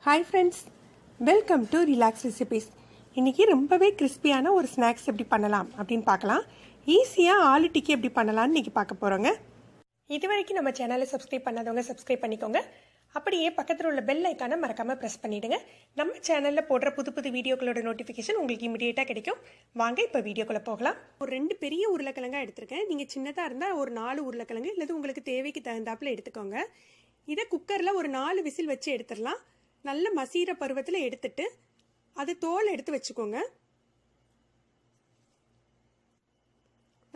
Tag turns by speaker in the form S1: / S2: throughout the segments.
S1: Hi friends, welcome to Relaxrecipes. இன்னைக்கு ரொம்பவே கிறிஸ்பியான ஒரு ஸ்நாக்ஸ் எப்படி பண்ணலாம் அப்படின்னு பார்க்கலாம். ஈஸியாக ஆலு டிக்கி எப்படி பண்ணலாம்னு இன்னைக்கு பார்க்க போகிறோங்க. இது வரைக்கும் நம்ம சேனலை சப்ஸ்கிரைப் பண்ணாதவங்க சப்ஸ்கிரைப் பண்ணிக்கோங்க. அப்படியே பக்கத்தில் உள்ள பெல் ஐக்கானை மறக்காமல் ப்ரெஸ் பண்ணிவிடுங்க. நம்ம சேனலில் போடுற புது புது வீடியோக்களோட நோட்டிஃபிகேஷன் உங்களுக்கு இமீடியட்டாக கிடைக்கும். வாங்க இப்போ வீடியோக்குள்ளே போகலாம். ஒரு 2 பெரிய உருளைக்கிழங்காக எடுத்திருக்கேன். நீங்கள் சின்னதாக இருந்தால் ஒரு 4 உருளைக்கிழங்கு இல்லது உங்களுக்கு தேவைக்கு தகுந்தாப்பில் எடுத்துக்கோங்க. இதை குக்கரில் ஒரு 4 விசில் வச்சு எடுத்துடலாம். நல்ல மசீர பருவத்தில் எடுத்துட்டு அது தோல் எடுத்து வச்சுக்கோங்க.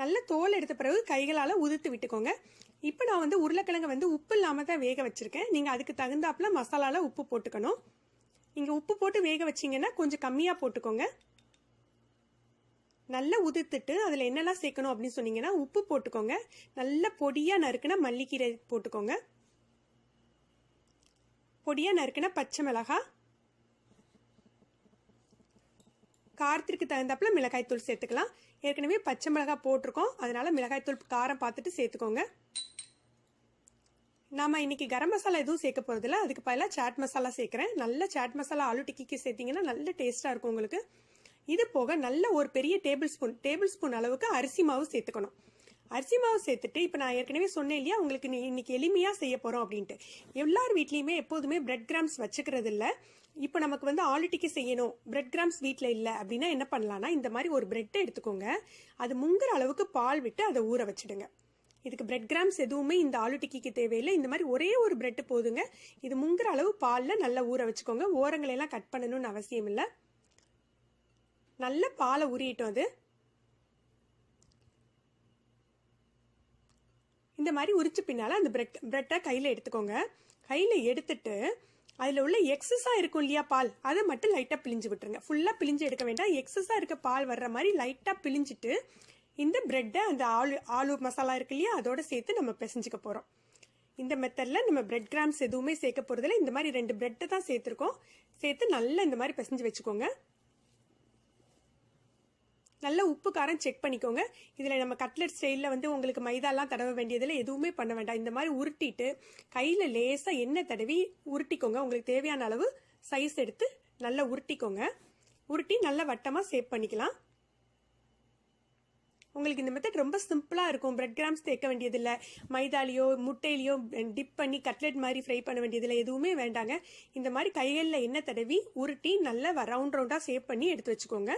S1: நல்ல தோல் எடுத்த பிறகு கைகளால் உதுத்து விட்டுக்கோங்க. இப்போ நான் உருளைக்கிழங்கு உப்பு இல்லாமல் தான் வேக வச்சுருக்கேன். நீங்கள் அதுக்கு தகுந்தாப்பில் மசாலாவில் உப்பு போட்டுக்கணும். நீங்கள் உப்பு போட்டு வேக வச்சிங்கன்னா கொஞ்சம் கம்மியாக போட்டுக்கோங்க. நல்லா உதுத்துட்டு அதில் என்னெல்லாம் சேர்க்கணும் அப்படின்னு சொன்னீங்கன்னா உப்பு போட்டுக்கோங்க. நல்ல பொடியாக நறுக்குனா மல்லிக்கீரை போட்டுக்கோங்க. பொடியாக நறுக்குன பச்சை மிளகாய், காரத்திற்கு தகுந்தாப்புல மிளகாய்த்தூள் சேர்த்துக்கலாம். ஏற்கனவே பச்சை மிளகாய் போட்டிருக்கோம், அதனால மிளகாய்த்தூள் காரம் பார்த்துட்டு சேர்த்துக்கோங்க. நாம இன்னைக்கு கரம் மசாலா எதுவும் சேர்க்க போறதில்ல, அதுக்கு பதிலாக சாட் மசாலா சேர்க்குறேன். நல்ல சாட் மசாலா ஆலு டிக்கிக்கு சேர்த்தீங்கன்னா நல்ல டேஸ்டா இருக்கும் உங்களுக்கு. இது போக நல்ல ஒரு பெரிய டேபிள் ஸ்பூன் அளவுக்கு அரிசி மாவு சேர்த்துக்கணும். அரிசி மாவு சேர்த்துட்டு இப்போ நான் ஏற்கனவே சொன்னேன் இல்லையா, உங்களுக்கு இன்னைக்கு எளிமையாக செய்ய போகிறோம் அப்படின்ட்டு. எல்லார் வீட்லேயுமே எப்போதுமே பிரெட் கிராம்ஸ் வச்சுக்கிறது இல்லை. இப்போ நமக்கு ஆலு டிக்கி செய்யணும், பிரெட் கிராம்ஸ் வீட்டில் இல்லை அப்படின்னா என்ன பண்ணலான்னா, இந்த மாதிரி ஒரு பிரெட்டை எடுத்துக்கோங்க. அது முங்குற அளவுக்கு பால் விட்டு அதை ஊற வச்சுடுங்க. இதுக்கு பிரெட் கிராம்ஸ் எதுவுமே இந்த ஆலு டிக்கிக்கு தேவையில்லை. இந்த மாதிரி ஒரே ஒரு பிரெட்டு போதுங்க. இது முங்குற அளவு பாலில் நல்லா ஊற வச்சுக்கோங்க. ஓரங்களெல்லாம் கட் பண்ணணும்னு அவசியம் இல்லை. நல்ல பாலை ஊறிட்டோம். அது இந்த மாதிரி உரிச்சு பின்னால அந்த பிரெட்டை கையில் எடுத்துக்கோங்க. கையில் எடுத்துட்டு அதில் உள்ள எக்ஸஸாக இருக்கும் இல்லையா பால், அதை மட்டும் லைட்டாக பிழிஞ்சு விட்டுருங்க. ஃபுல்லாக பிழிஞ்சு எடுக்க வேண்டாம். எக்ஸஸாக இருக்க பால் வர்ற மாதிரி லைட்டாக பிழிஞ்சிட்டு இந்த பிரெட்டை அந்த ஆலு மசாலா இருக்கு இல்லையா அதோட சேர்த்து நம்ம பிசைஞ்சிக்க போகிறோம். இந்த மெத்தடில் நம்ம பிரெட் கிராம்ஸ் எதுவுமே சேர்க்க போகிறதில்ல. இந்த மாதிரி 2 பிரெட்டை தான் சேர்த்துருக்கோம். சேர்த்து நல்லா இந்த மாதிரி பிசைஞ்சு வச்சுக்கோங்க. நல்ல உப்பு காரம் செக் பண்ணிக்கோங்க. இதில் நம்ம கட்லெட் ஸ்டைலில் உங்களுக்கு மைதாலாம் தடவ வேண்டியதில் எதுவுமே பண்ண வேண்டாம். இந்த மாதிரி உருட்டிட்டு கையில் லேசாக எண்ணெய் தடவி உருட்டிக்கோங்க. உங்களுக்கு தேவையான அளவு சைஸ் எடுத்து நல்லா உருட்டிக்கோங்க. உருட்டி நல்லா வட்டமாக ஷேப் பண்ணிக்கலாம். உங்களுக்கு இந்த மெத்தட் ரொம்ப சிம்பிளாக இருக்கும். பிரெட் கிராம்ஸ் சேர்க்க வேண்டியதில்லை. மைதாலேயோ முட்டையிலையோ டிப் பண்ணி கட்லெட் மாதிரி ஃப்ரை பண்ண வேண்டியதில்லை, எதுவுமே வேண்டாங்க. இந்த மாதிரி கைகளில் எண்ணெய் தடவி உருட்டி நல்லா ரவுண்ட் ரவுண்டாக ஷேப் பண்ணி எடுத்து வச்சுக்கோங்க.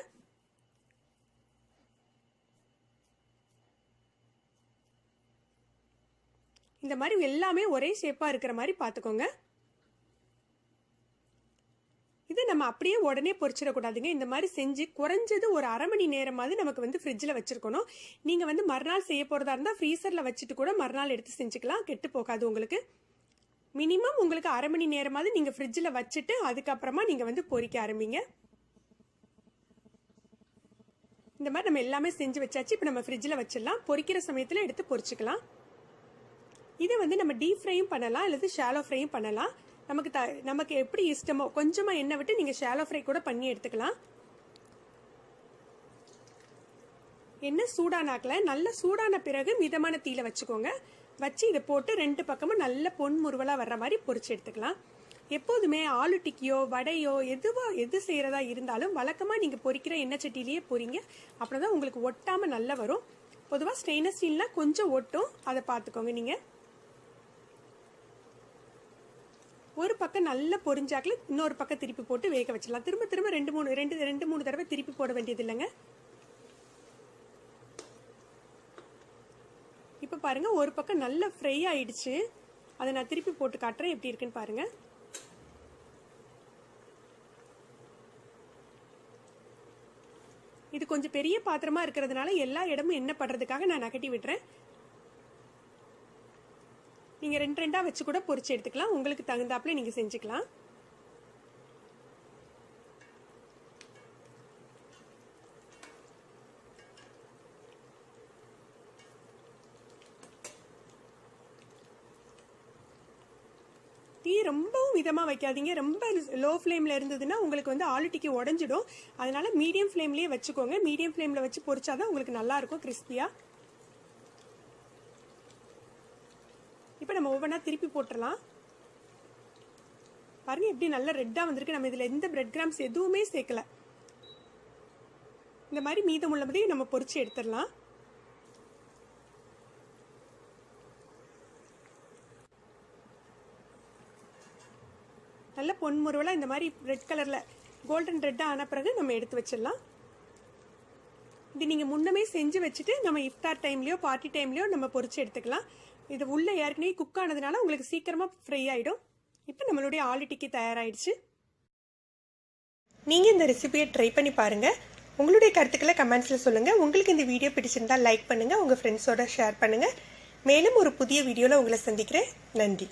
S1: இந்த மாதிரி எல்லாமே ஒரே ஷேப்பா இருக்கிற மாதிரி பார்த்துக்கோங்க. இதை நம்ம அப்படியே உடனே பொரிச்சிடக்கூடாதுங்க. இந்த மாதிரி செஞ்சு குறைஞ்சது ஒரு அரை மணி நேரமாவது நமக்கு ஃப்ரிட்ஜில் வச்சிருக்கணும். நீங்கள் மறுநாள் செய்ய போகிறதா இருந்தால் ஃப்ரீசரில் வச்சுட்டு கூட மறுநாள் எடுத்து செஞ்சுக்கலாம், கெட்டு போகாது உங்களுக்கு. மினிமம் உங்களுக்கு அரை மணி நேரமாவது நீங்கள் ஃப்ரிட்ஜில் வச்சுட்டு அதுக்கப்புறமா நீங்கள் பொரிக்க ஆரம்பிங்க. இந்த மாதிரி நம்ம எல்லாமே செஞ்சு வச்சாச்சு. இப்போ நம்ம ஃப்ரிட்ஜில் வச்சிடலாம். பொரிக்கிற சமயத்தில் எடுத்து பொரிச்சுக்கலாம். இதை நம்ம டீப் ஃப்ரையும் பண்ணலாம் அல்லது ஷாலோ ஃப்ரையும் பண்ணலாம். நமக்கு எப்படி இஷ்டமோ கொஞ்சமாக எண்ணெய் விட்டு நீங்கள் ஷாலோ ஃப்ரை கூட பண்ணி எடுத்துக்கலாம். எண்ணெய் சூடானாக்கல, நல்ல சூடான பிறகு மிதமான தீயில வச்சுக்கோங்க. வச்சு இதை போட்டு 2 பக்கமும் நல்ல பொன் முறுவலாக வர்ற மாதிரி பொரிச்சு எடுத்துக்கலாம். எப்போதுமே ஆலு டிக்கியோ வடையோ எது செய்கிறதா இருந்தாலும் வழக்கமாக நீங்கள் பொரிக்கிற எண்ணெய் சட்டிலேயே பொரிங்க. அப்புறம் தான் உங்களுக்கு ஒட்டாமல் நல்லா வரும். பொதுவாக ஸ்டெயின்லெஸ் ஸ்டீல்னால் கொஞ்சம் ஒட்டும், அதை பார்த்துக்கோங்க. நீங்கள் ஒரு பக்கம் நல்லா பொரிஞ்சாக்கல இன்னொரு பக்கம் திருப்பி போட்டு வேக வச்சிடலாம். திரும்ப திரும்ப 2-3 தடவை திருப்பி போட வேண்டியது இல்லைங்க. இப்போ பாருங்க, ஒரு பக்கம் நல்லா ஃப்ரை ஆயிடுச்சு. அதை நான் திருப்பி போட்டு காட்டுறேன் எப்படி இருக்குன்னு பாருங்க. இது கொஞ்சம் பெரிய பாத்திரமா இருக்கிறதுனால எல்லா இடமும் என்ன பண்றதுக்காக நான் நகட்டி விட்டுறேன். நீங்க 2 வச்சு கூட பொரிச்சு எடுத்துக்கலாம். உங்களுக்கு தகுந்தாப்புல நீங்க செஞ்சுக்கலாம். தீ ரொம்பவும் மிதமாக வைக்காதீங்க. ரொம்ப லோ ஃப்ளேமில் இருந்ததுன்னா உங்களுக்கு ஆலு டிக்கி உடஞ்சிடும். அதனால மீடியம் ஃப்ளேம்லேயே வச்சுக்கோங்க. மீடியம் ஃப்ளேமில் வச்சு பொரிச்சாதான் உங்களுக்கு நல்லா இருக்கும் கிறிஸ்பியாக. இப்போ நம்ம ஒவ்வொன்றா திருப்பி போட்டுடலாம். பாருங்க எப்படி நல்லா ரெட்டாக வந்திருக்கு. நம்ம இதில் எந்த பிரெட் கிராம்ஸ் எதுவுமே சேர்க்கல. இந்த மாதிரி மீதம் உள்ளதையும் நம்ம பொரிச்சு எடுத்துடலாம். நல்ல பொன்முருவலாக இந்த மாதிரி ரெட் கலரில் கோல்டன் ரெட்டாக ஆன பிறகு நம்ம எடுத்து வச்சிடலாம். இது நீங்கள் முன்னமே செஞ்சு வச்சுட்டு நம்ம இஃப்தார் டைம்லையோ பார்ட்டி டைம்லையோ நம்ம பொரிச்சு எடுத்துக்கலாம். இது உள்ளே ஏற்கனவே குக் ஆனதுனால உங்களுக்கு சீக்கிரமாக ஃப்ரை ஆகிடும். இப்போ நம்மளுடைய ஆலு டிக்கி தயாராகிடுச்சு. நீங்கள் இந்த ரெசிபியை ட்ரை பண்ணி பாருங்கள். உங்களுடைய கருத்துக்களை கமெண்ட்ஸில் சொல்லுங்கள். உங்களுக்கு இந்த வீடியோ பிடிச்சிருந்தால் லைக் பண்ணுங்கள், உங்கள் ஃப்ரெண்ட்ஸோட ஷேர் பண்ணுங்கள். மேலும் ஒரு புதிய வீடியோவில் உங்களை சந்திக்கிறேன். நன்றி.